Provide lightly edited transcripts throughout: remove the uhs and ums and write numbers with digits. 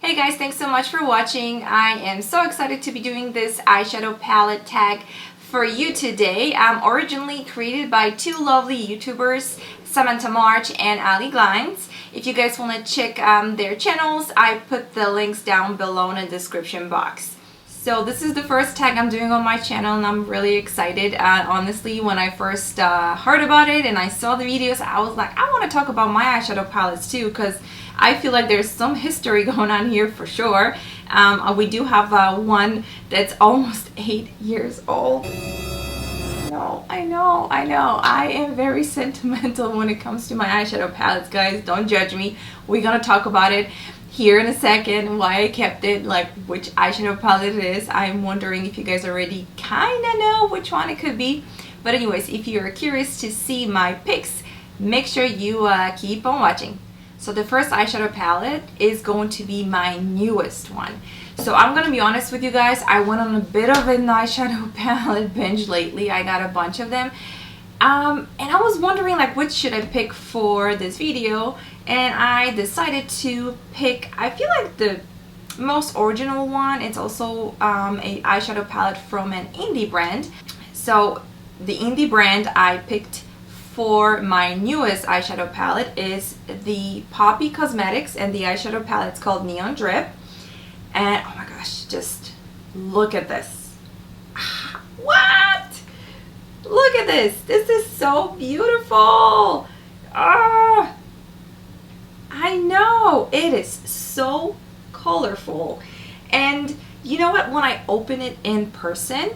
Hey guys, thanks so much for watching. I am so excited to be doing this eyeshadow palette tag for you today. Originally created by two lovely YouTubers, Samantha Match and Allie Glines. If you guys want to check their channels, I put the links down below in the description box. So this is the first tag I'm doing on my channel and I'm really excited. Honestly, when I first heard about it and I saw the videos, I was like, I want to talk about my eyeshadow palettes too, because I feel like there's some history going on here for sure. We do have one that's almost 8 years old. No, I know. I am very sentimental when it comes to my eyeshadow palettes, guys. Don't judge me. We're gonna talk about it here in a second, why I kept it, like which eyeshadow palette it is. I'm wondering if you guys already kind of know which one it could be. But anyways, if you're curious to see my picks, make sure you keep on watching. So the first eyeshadow palette is going to be my newest one. So I'm going to be honest with you guys, I went on a bit of an eyeshadow palette binge lately. I got a bunch of them. And I was wondering like which should I pick for this video, and I decided to pick, I feel like the most original one. It's also a eyeshadow palette from an indie brand. So the indie brand I picked for my newest eyeshadow palette is the Poppi Cosmetics, and the eyeshadow palette's called Neon Drip. And oh my gosh, just look at this. What? Look at this. This is so beautiful. Ah, I know. It is so colorful. And you know what? When I open it in person,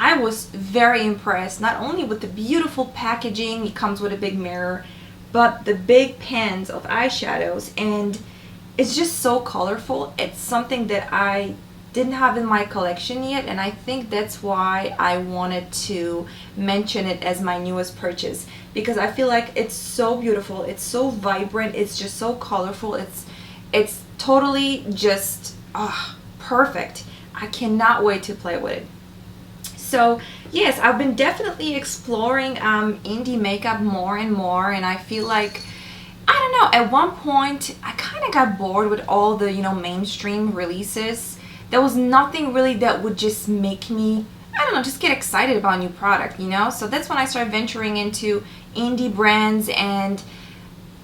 I was very impressed, not only with the beautiful packaging, it comes with a big mirror, but the big pans of eyeshadows, and it's just so colorful. It's something that I didn't have in my collection yet, and I think that's why I wanted to mention it as my newest purchase, because I feel like it's so beautiful, it's so vibrant, it's just so colorful, it's totally just perfect. I cannot wait to play with it. So yes, I've been definitely exploring indie makeup more and more, and I feel like, I don't know, at one point I kind of got bored with all the, you know, mainstream releases. There was nothing really that would just make me, I don't know, just get excited about a new product, you know? So that's when I started venturing into indie brands, and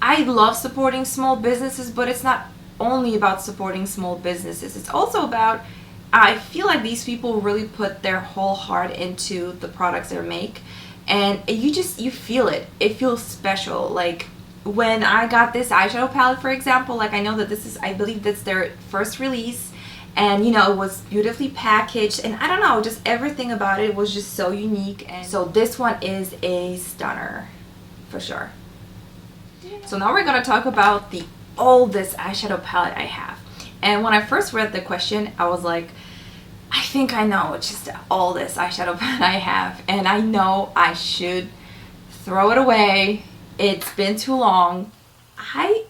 I love supporting small businesses, but it's not only about supporting small businesses. It's also about, I feel like these people really put their whole heart into the products they make, and you feel it. It feels special. Like when I got this eyeshadow palette, for example, like I know that this is, I believe that's their first release, and you know, it was beautifully packaged, and I don't know, just everything about it was just so unique. And so this one is a stunner for sure. So now we're gonna talk about the oldest eyeshadow palette I have. And when I first read the question, I was like, I think I know which is the oldest eyeshadow palette I have, and I know I should throw it away. It's been too long. I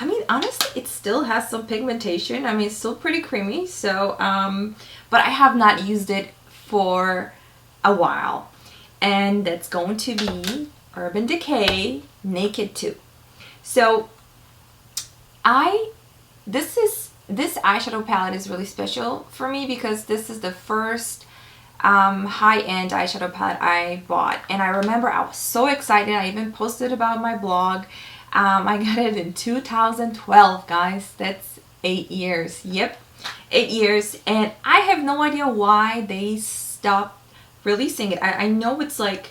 mean, honestly, it still has some pigmentation. I mean, it's still pretty creamy. So, but I have not used it for a while, and that's going to be Urban Decay Naked 2. So, this eyeshadow palette is really special for me because this is the first high-end eyeshadow palette I bought, and I remember I was so excited. I even posted about my blog. I got it in 2012, guys. That's 8 years. Yep, 8 years, and I have no idea why they stopped releasing it. I know it's like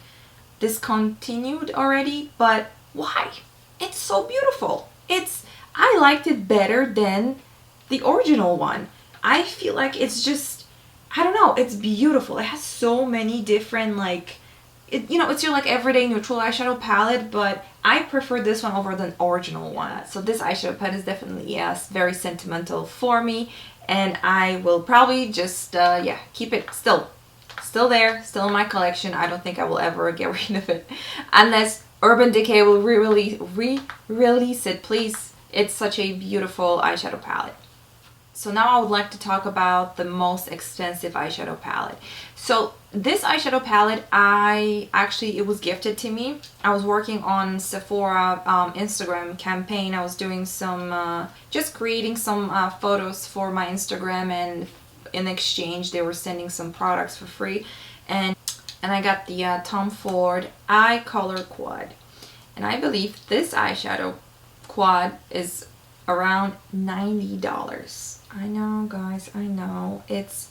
discontinued already, but why? It's so beautiful. I liked it better than the original one. I feel like it's just, I don't know, it's beautiful. It has so many different, like, you know, it's your like everyday neutral eyeshadow palette, but I prefer this one over the original one. So this eyeshadow palette is definitely, yes, very sentimental for me, and I will probably just yeah, keep it still there, still in my collection. I don't think I will ever get rid of it unless Urban Decay will re-release it, please. It's such a beautiful eyeshadow palette. So now I would like to talk about the most expensive eyeshadow palette. So this eyeshadow palette, it was gifted to me. I was working on Sephora Instagram campaign. I was doing some, just creating some photos for my Instagram, and in exchange they were sending some products for free. And I got the Tom Ford Eye Color Quad. And I believe this eyeshadow quad is around $90. I know, guys, I know. It's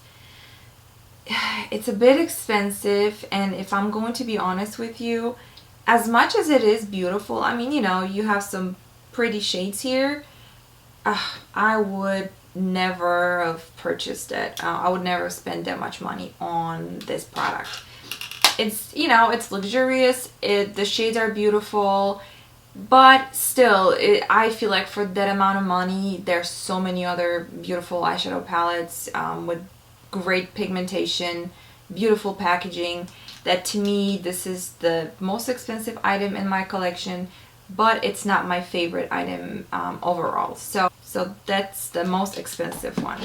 a bit expensive, and if I'm going to be honest with you, as much as it is beautiful, I mean, you know, you have some pretty shades here, I would never have purchased it. I would never spend that much money on this product. It's, you know, it's luxurious, the shades are beautiful, but still, I feel like for that amount of money, there's so many other beautiful eyeshadow palettes with great pigmentation, beautiful packaging, that to me, this is the most expensive item in my collection, but it's not my favorite item overall. So that's the most expensive one.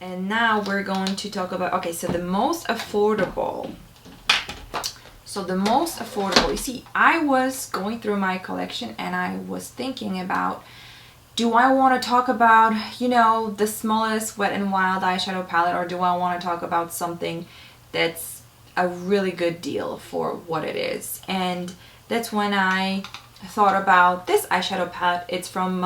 And now we're going to talk about, okay, so the most affordable. So the most affordable, you see, I was going through my collection and I was thinking about, do I want to talk about, you know, the smallest Wet n Wild eyeshadow palette, or do I want to talk about something that's a really good deal for what it is? And that's when I thought about this eyeshadow palette. It's from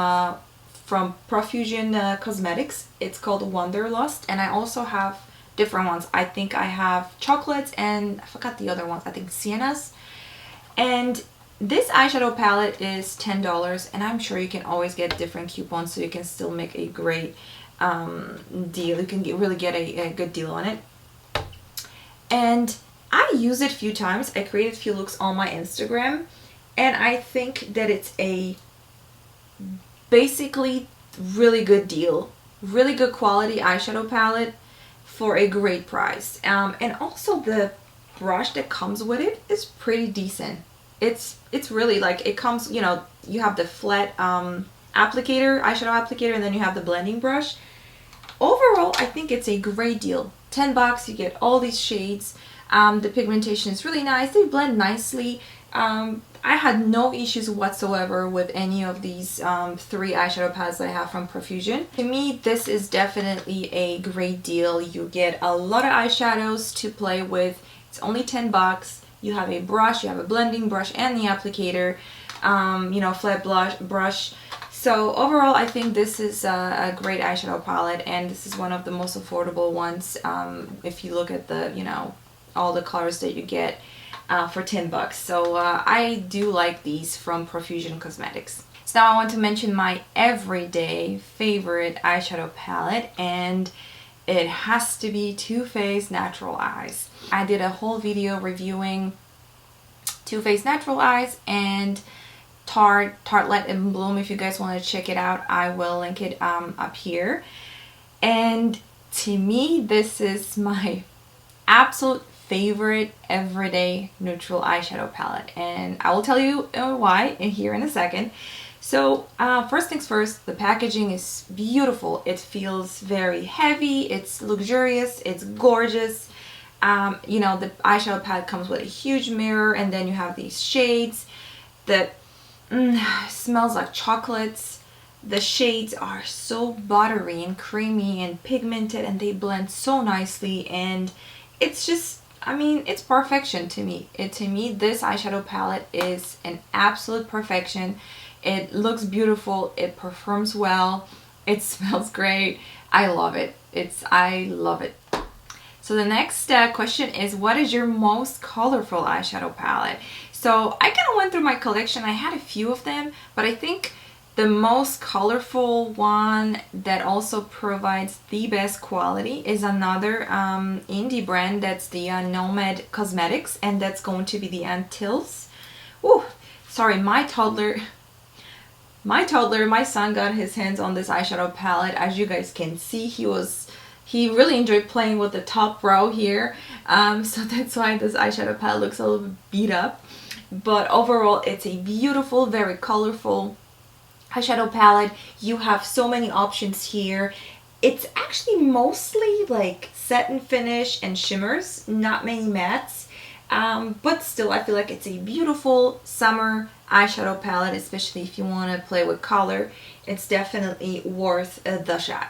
Profusion Cosmetics. It's called Wanderlust, and I also have different ones. I think I have chocolates, and I forgot the other ones. I think siennas. And this eyeshadow palette is $10, and I'm sure you can always get different coupons, so you can still make a great deal. You can really get a good deal on it. And I use it a few times. I created a few looks on my Instagram, and I think that it's a basically really good deal, really good quality eyeshadow palette for a great price. And also the brush that comes with it is pretty decent. It's really like, it comes, you know, you have the flat applicator, eyeshadow applicator, and then you have the blending brush. Overall, I think it's a great deal. $10, you get all these shades. The pigmentation is really nice. They blend nicely. I had no issues whatsoever with any of these 3 eyeshadow palettes that I have from Profusion. To me, this is definitely a great deal. You get a lot of eyeshadows to play with. It's only $10. You have a brush, you have a blending brush, and the applicator, you know, flat brush. So overall, I think this is a great eyeshadow palette, and this is one of the most affordable ones if you look at the, you know, all the colors that you get for $10. So I do like these from Profusion Cosmetics. So now I want to mention my everyday favorite eyeshadow palette, and it has to be Too Faced Natural Eyes. I did a whole video reviewing Too Faced Natural Eyes and Tartelette in Bloom. If you guys want to check it out, I will link it up here. And to me, this is my absolute favorite everyday neutral eyeshadow palette, and I will tell you why here in a second. So first things first, the packaging is beautiful. It feels very heavy, it's luxurious, it's gorgeous. You know, the eyeshadow palette comes with a huge mirror, and then you have these shades that smells like chocolates. The shades are so buttery and creamy and pigmented, and they blend so nicely, and it's just, I mean, it's perfection to me. To me, this eyeshadow palette is an absolute perfection. It looks beautiful, it performs well, it smells great. I love it. I love it. So the next question is, what is your most colorful eyeshadow palette? So I kind of went through my collection. I had a few of them, but I think the most colorful one that also provides the best quality is another indie brand. That's the Nomad Cosmetics, and that's going to be the Antilles. Ooh, sorry, my son got his hands on this eyeshadow palette. As you guys can see, he really enjoyed playing with the top row here. So that's why this eyeshadow palette looks a little bit beat up. But overall, it's a beautiful, very colorful eyeshadow palette. You have so many options here. It's actually mostly like satin finish and shimmers, not many mattes. But still, I feel like it's a beautiful summer eyeshadow palette, especially if you want to play with color. It's definitely worth the shot.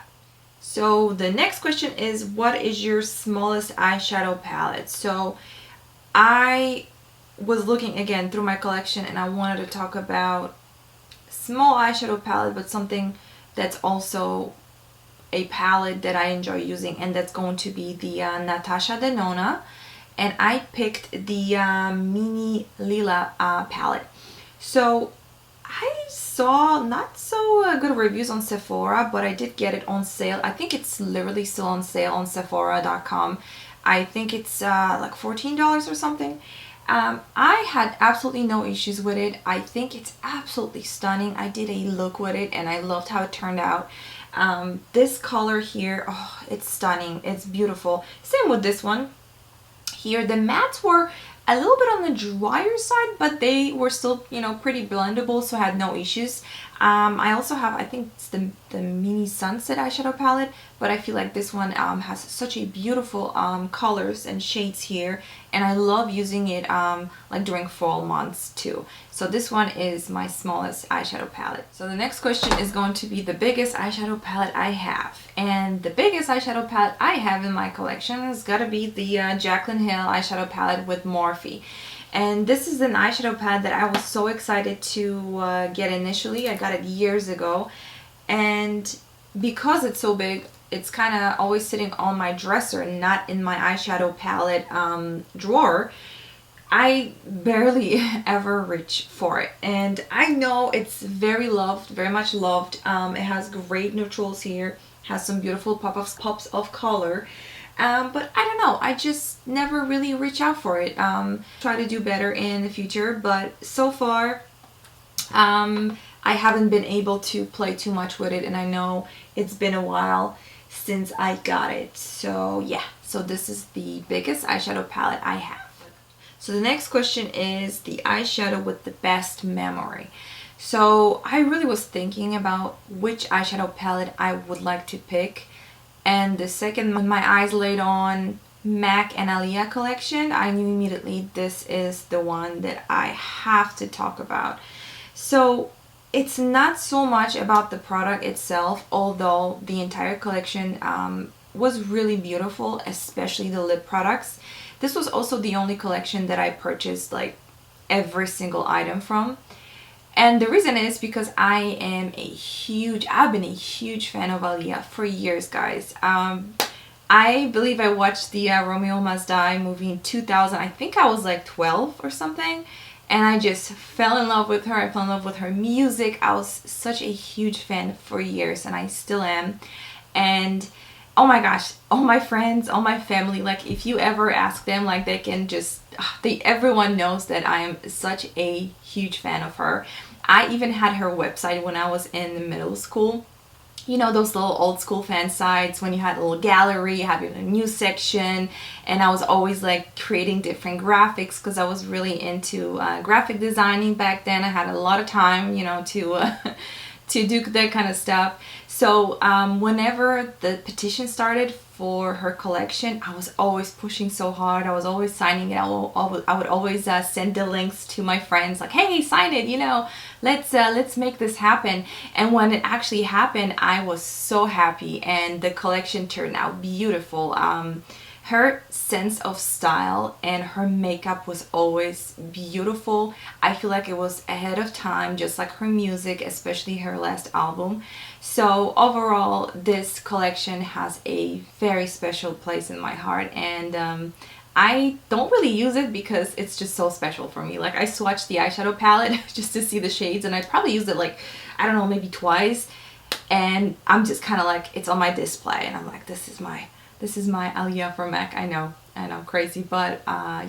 So the next question is, what is your smallest eyeshadow palette? So I was looking again through my collection and I wanted to talk about small eyeshadow palette, but something that's also a palette that I enjoy using, and that's going to be the Natasha Denona. And I picked the mini Lila palette. So I saw not so good reviews on Sephora, but I did get it on sale. I think it's literally still on sale on Sephora.com. I think it's like $14 or something. I had absolutely no issues with it. I think it's absolutely stunning. I did a look with it and I loved how it turned out. This color here, oh, it's stunning. It's beautiful. Same with this one here. The mattes were a little bit on the drier side, but they were still, you know, pretty blendable, so I had no issues. I also have, I think it's the mini sunset eyeshadow palette, but I feel like this one has such a beautiful colors and shades here, and I love using it like during fall months too. So this one is my smallest eyeshadow palette. So the next question is going to be the biggest eyeshadow palette I have, and the biggest eyeshadow palette I have in my collection has got to be the Jaclyn Hill eyeshadow palette with Morphe. And this is an eyeshadow palette that I was so excited to get initially. I got it years ago, and because it's so big, it's kind of always sitting on my dresser and not in my eyeshadow palette drawer. I barely ever reach for it, and I know it's very loved, very much loved. It has great neutrals here, has some beautiful pops of color. But I don't know, I just never really reach out for it. Try to do better in the future, but so far I haven't been able to play too much with it, and I know it's been a while since I got it. So yeah, so this is the biggest eyeshadow palette I have. So the next question is the eyeshadow with the best memory. So I really was thinking about which eyeshadow palette I would like to pick. And the second my eyes laid on MAC and Aaliyah collection, I knew immediately this is the one that I have to talk about. So it's not so much about the product itself, although the entire collection was really beautiful, especially the lip products. This was also the only collection that I purchased like every single item from. And the reason is because I've been a huge fan of Aaliyah for years, guys. I believe I watched the Romeo Must Die movie in 2000. I think I was like 12 or something. And I just fell in love with her. I fell in love with her music. I was such a huge fan for years, and I still am. And oh my gosh, all my friends, all my family, like if you ever ask them, like they can just, everyone knows that I am such a huge fan of her. I even had her website when I was in middle school. You know, those little old school fan sites when you had a little gallery, you had a news section, and I was always like creating different graphics because I was really into graphic designing back then. I had a lot of time, you know, to do that kind of stuff. So whenever the petition started for her collection, I was always pushing so hard. I was always signing it. I would always send the links to my friends, like, hey, sign it, you know, let's make this happen. And when it actually happened, I was so happy, and the collection turned out beautiful. Her sense of style and her makeup was always beautiful. I feel like it was ahead of time, just like her music, especially her last album. So overall, this collection has a very special place in my heart, and I don't really use it because it's just so special for me. Like, I swatched the eyeshadow palette just to see the shades, and I probably used it like, I don't know, maybe twice, and I'm just kind of like, it's on my display, and I'm like, this is my Aaliyah from MAC. I know, crazy, but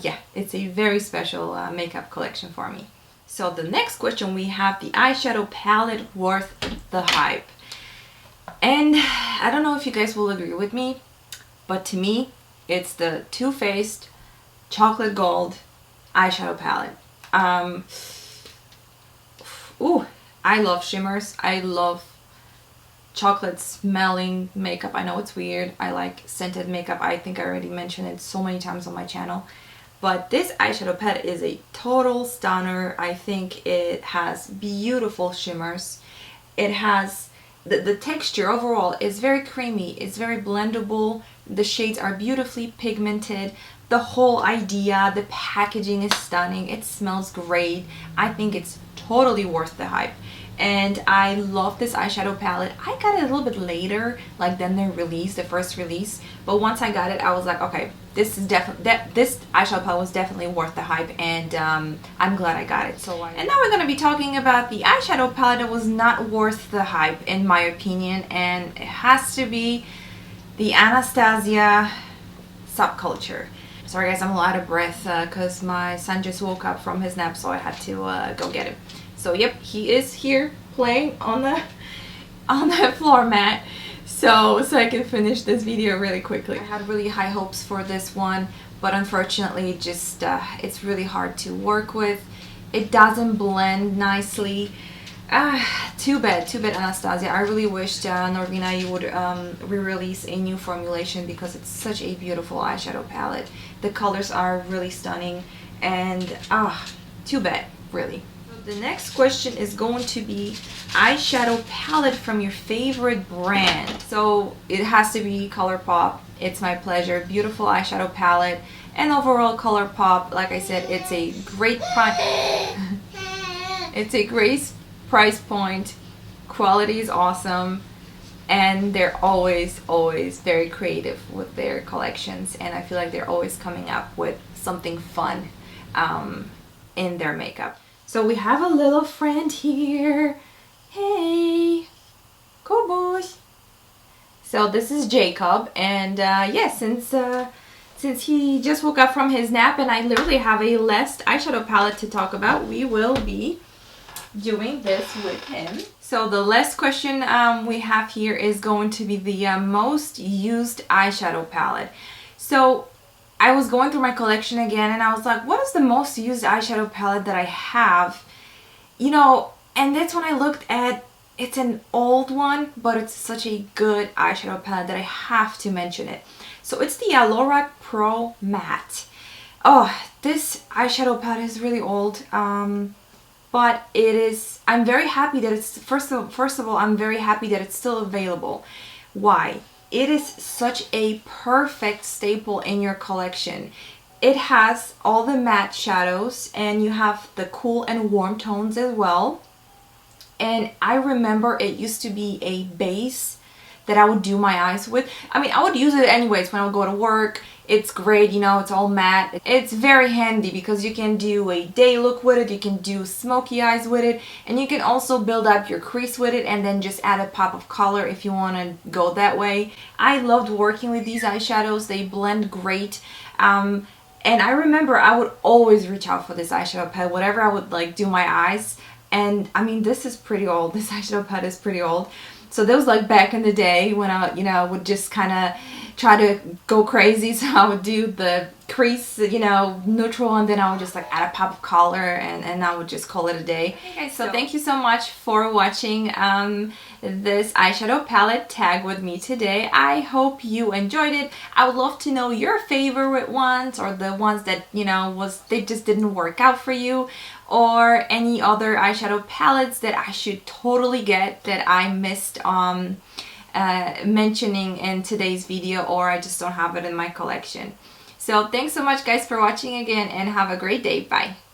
yeah, it's a very special makeup collection for me. So the next question, we have the eyeshadow palette worth the hype. And I don't know if you guys will agree with me, but to me, it's the Too Faced Chocolate Gold eyeshadow palette. Ooh, I love shimmers. I love chocolate smelling makeup. I know it's weird. I like scented makeup. I think I already mentioned it so many times on my channel. But this eyeshadow palette is a total stunner. I think it has beautiful shimmers. It has the texture overall is very creamy. It's very blendable. The shades are beautifully pigmented. The whole idea, the packaging is stunning. It smells great. I think it's totally worth the hype. And I love this eyeshadow palette. I got it a little bit later, like than the release, the first release. But once I got it, I was like, okay, this is definitely this eyeshadow palette was definitely worth the hype, and I'm glad I got it. And now we're gonna be talking about the eyeshadow palette that was not worth the hype, in my opinion, and it has to be the Anastasia Subculture. Sorry guys, I'm a lot out of breath because my son just woke up from his nap, so I had to go get him. So yep, he is here playing on the floor mat, so I can finish this video really quickly. I had really high hopes for this one, but unfortunately just it's really hard to work with. It doesn't blend nicely. Too bad Anastasia. I really wished Norvina, you would re-release a new formulation, because it's such a beautiful eyeshadow palette. The colors are really stunning, and too bad, really. The next question is going to be eyeshadow palette from your favorite brand. So it has to be ColourPop. It's my pleasure. Beautiful eyeshadow palette, and overall ColourPop, like I said, it's a great price. It's a great price point. Quality is awesome, and they're always very creative with their collections, and I feel like they're always coming up with something fun in their makeup. So we have a little friend here. Hey, go boy. So this is Jacob, and yeah, since he just woke up from his nap and I literally have a last eyeshadow palette to talk about, we will be doing this with him. So the last question we have here is going to be the most used eyeshadow palette. So I was going through my collection again, and I was like, what is the most used eyeshadow palette that I have? You know, and that's when I looked at, it's an old one, but it's such a good eyeshadow palette that I have to mention it. So it's the Lorac Pro Matte. Oh, this eyeshadow palette is really old, but it is, I'm very happy that it's, first of all, I'm very happy that it's still available. Why? It is such a perfect staple in your collection. It has all the matte shadows, and you have the cool and warm tones as well. And I remember it used to be a base that I would do my eyes with. I mean, I would use it anyways when I would go to work. It's great, you know, it's all matte. It's very handy because you can do a day look with it, you can do smoky eyes with it, and you can also build up your crease with it and then just add a pop of color if you want to go that way. I loved working with these eyeshadows. They blend great. And I remember I would always reach out for this eyeshadow palette, whatever I would like do my eyes. And I mean, this is pretty old. This eyeshadow palette is pretty old. So that was like back in the day when I, you know, would just kind of try to go crazy. So I would do the crease, you know, neutral, and then I would just like add a pop of color, and I would just call it a day. Okay guys, so thank you so much for watching this eyeshadow palette tag with me today. I hope you enjoyed it. I would love to know your favorite ones, or the ones that, you know, they just didn't work out for you, or any other eyeshadow palettes that I should totally get that I missed mentioning in today's video, or I just don't have it in my collection. So thanks so much guys for watching again, and have a great day. Bye.